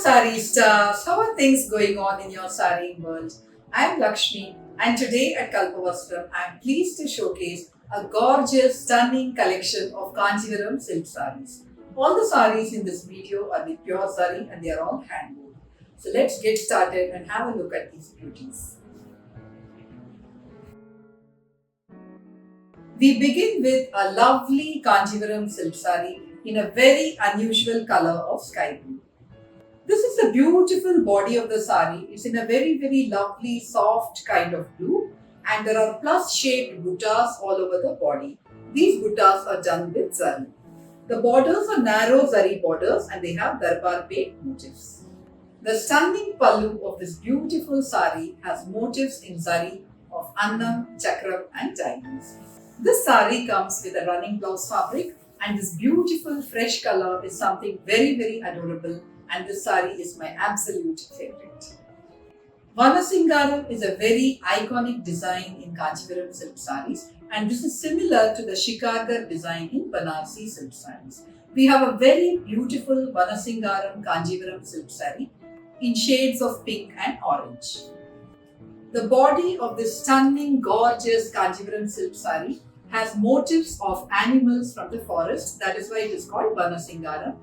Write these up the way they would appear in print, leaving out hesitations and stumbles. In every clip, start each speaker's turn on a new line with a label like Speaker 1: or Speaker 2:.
Speaker 1: Sari stars, how are things going on in your sari world? I am Lakshmi and today at Kalpavastram I am pleased to showcase a gorgeous, stunning collection of Kanjivaram silk saris. All the saris in this video are with pure sari and they are all hand woven. So let's get started and have a look at these beauties. We begin with a lovely Kanjivaram silk sari in a very unusual color of sky blue. This is the beautiful body of the sari. It's in a very lovely soft kind of blue and there are plus shaped buttas all over the body. These buttas are done with zari. The borders are narrow zari borders and they have darbar peg motifs. The stunning pallu of this beautiful sari has motifs in zari of annam, chakram and diamonds. This sari comes with a running blouse fabric and this beautiful fresh color is something very adorable. And this sari is my absolute favorite. Vanasingaram is a very iconic design in Kanjivaram silk saris and this is similar to the Shikargar design in Banarsi silk saris. We have a very beautiful Vanasingaram Kanjivaram silk sari in shades of pink and orange. The body of this stunning, gorgeous Kanjivaram silk sari has motifs of animals from the forest. That is why it is called Vanasingaram.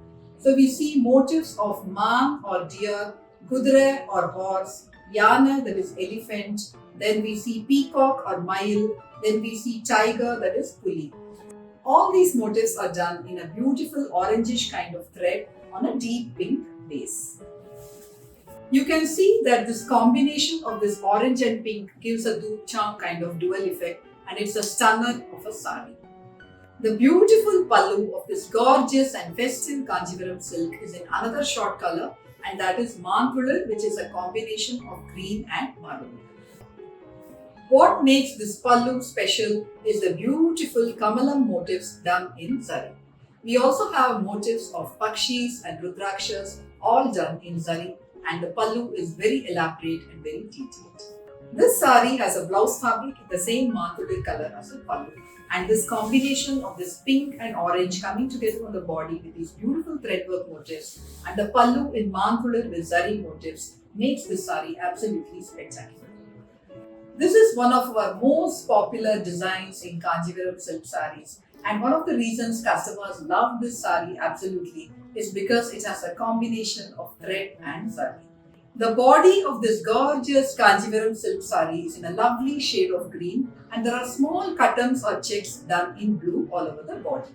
Speaker 1: So we see motifs of man or deer, kudre or horse, yana that is elephant, then we see peacock or mile, then we see tiger that is puli. All these motifs are done in a beautiful orangish kind of thread on a deep pink base. You can see that this combination of this orange and pink gives a dupchang kind of dual effect and it's a stunner of a sari. The beautiful pallu of this gorgeous and festive Kanjivaram silk is in another short color and that is Manthulal, which is a combination of green and maroon. What makes this pallu special is the beautiful Kamalam motifs done in zari. We also have motifs of Pakshis and Rudrakshas all done in zari and the pallu is very elaborate and very detailed. This sari has a blouse fabric in the same Manthulal color as the pallu. And this combination of this pink and orange coming together on the body with these beautiful threadwork motifs and the pallu in Manthulal with zari motifs makes this sari absolutely spectacular. This is one of our most popular designs in Kanjivaram silk saris and one of the reasons customers love this sari absolutely is because it has a combination of thread and zari. The body of this gorgeous Kanjivaram silk sari is in a lovely shade of green and there are small cuttams or checks done in blue all over the body.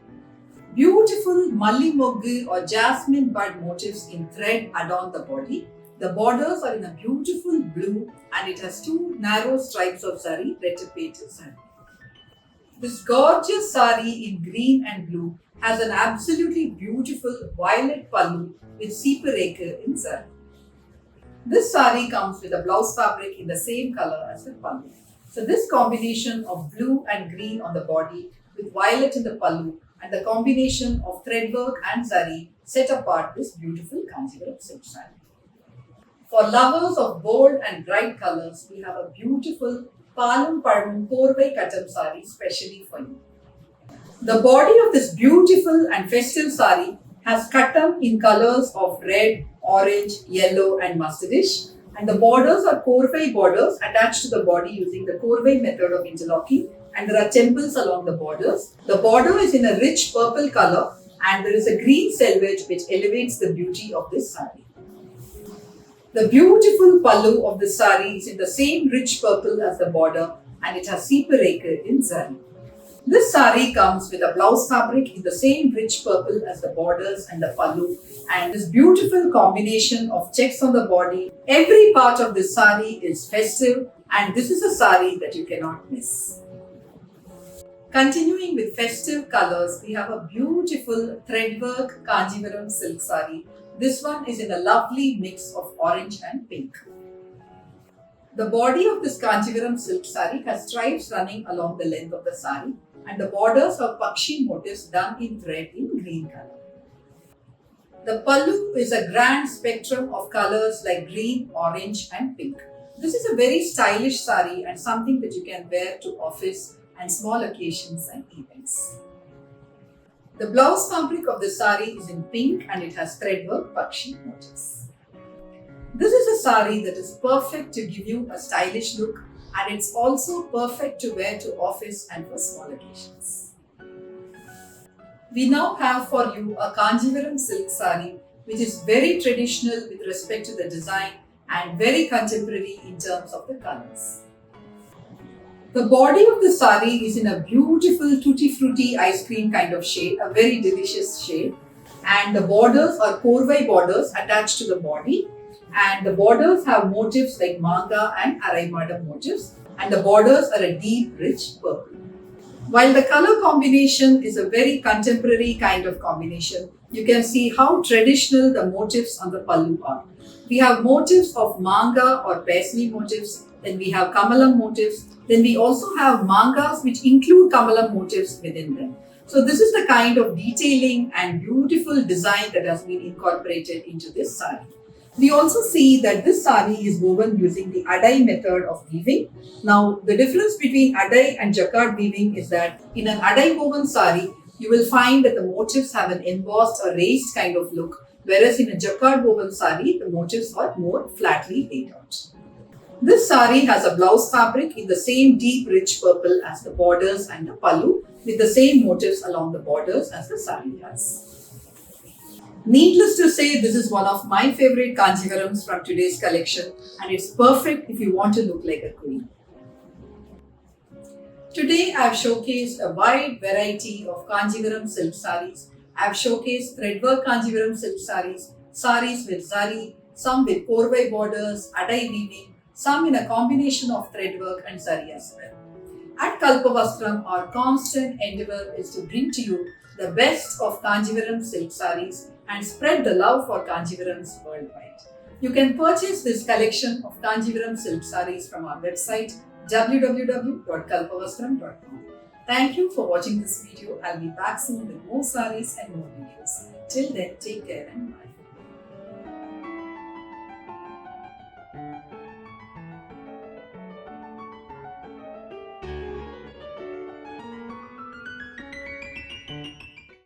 Speaker 1: Beautiful malli moggu or jasmine bud motifs in thread adorn the body. The borders are in a beautiful blue and it has two narrow stripes of sari, retipated sari. This gorgeous sari in green and blue has an absolutely beautiful violet pallu with seepareka in sari. This sari comes with a blouse fabric in the same color as the pallu. So this combination of blue and green on the body with violet in the pallu and the combination of threadwork and zari set apart this beautiful Kanjivaram silk sari. For lovers of bold and bright colors, we have a beautiful Palum Padum Korvai Katam sari specially for you. The body of this beautiful and festive sari has katam in colors of red, orange, yellow and mustardish and the borders are korvai borders attached to the body using the korvai method of interlocking and there are temples along the borders. The border is in a rich purple color and there is a green selvage which elevates the beauty of this sari. The beautiful pallu of the sari is in the same rich purple as the border and it has seepareka in zari. This sari comes with a blouse fabric in the same rich purple as the borders and the pallu and this beautiful combination of checks on the body. Every part of this sari is festive and this is a sari that you cannot miss. Continuing with festive colors, we have a beautiful threadwork Kanjivaram silk sari. This one is in a lovely mix of orange and pink. The body of this Kanjivaram silk sari has stripes running along the length of the sari and the borders are Pakshi motifs done in thread in green color. The pallu is a grand spectrum of colors like green, orange and pink. This is a very stylish sari and something that you can wear to office and small occasions and events. The blouse fabric of the sari is in pink and it has threadwork Pakshi motifs. This is a sari that is perfect to give you a stylish look, and it's also perfect to wear to office and for small occasions. We now have for you a Kanjivaram silk sari which is very traditional with respect to the design and very contemporary in terms of the colors. The body of the sari is in a beautiful tutti frutti ice cream kind of shade, a very delicious shade. And the borders are korvai borders attached to the body. And the borders have motifs like manga and araimada motifs. And the borders are a deep, rich purple. While the color combination is a very contemporary kind of combination, you can see how traditional the motifs on the pallu are. We have motifs of manga or paisleyi motifs, then we have kamalam motifs, then we also have mangas which include kamalam motifs within them. So this is the kind of detailing and beautiful design that has been incorporated into this sari. We also see that this sari is woven using the adai method of weaving. Now, the difference between adai and jacquard weaving is that in an adai woven sari, you will find that the motifs have an embossed or raised kind of look, whereas in a jacquard woven sari, the motifs are more flatly laid out. This sari has a blouse fabric in the same deep rich purple as the borders and the pallu, with the same motifs along the borders as the sari has. Needless to say, this is one of my favorite Kanjivarams from today's collection, and it's perfect if you want to look like a queen. Today I have showcased a wide variety of Kanjivaram silk saris. I have showcased threadwork Kanjivaram silk saris, saris with zari, some with korvai borders, adai weaving, some in a combination of threadwork and zari as well. At Kalpavastram, our constant endeavour is to bring to you the best of Kanjivaram silk saris and spread the love for Kanjivarams worldwide. You can purchase this collection of Kanjivaram silk saris from our website www.kalpavastram.com. Thank you for watching this video. I'll be back soon with more saris and more videos. Till then, take care and bye.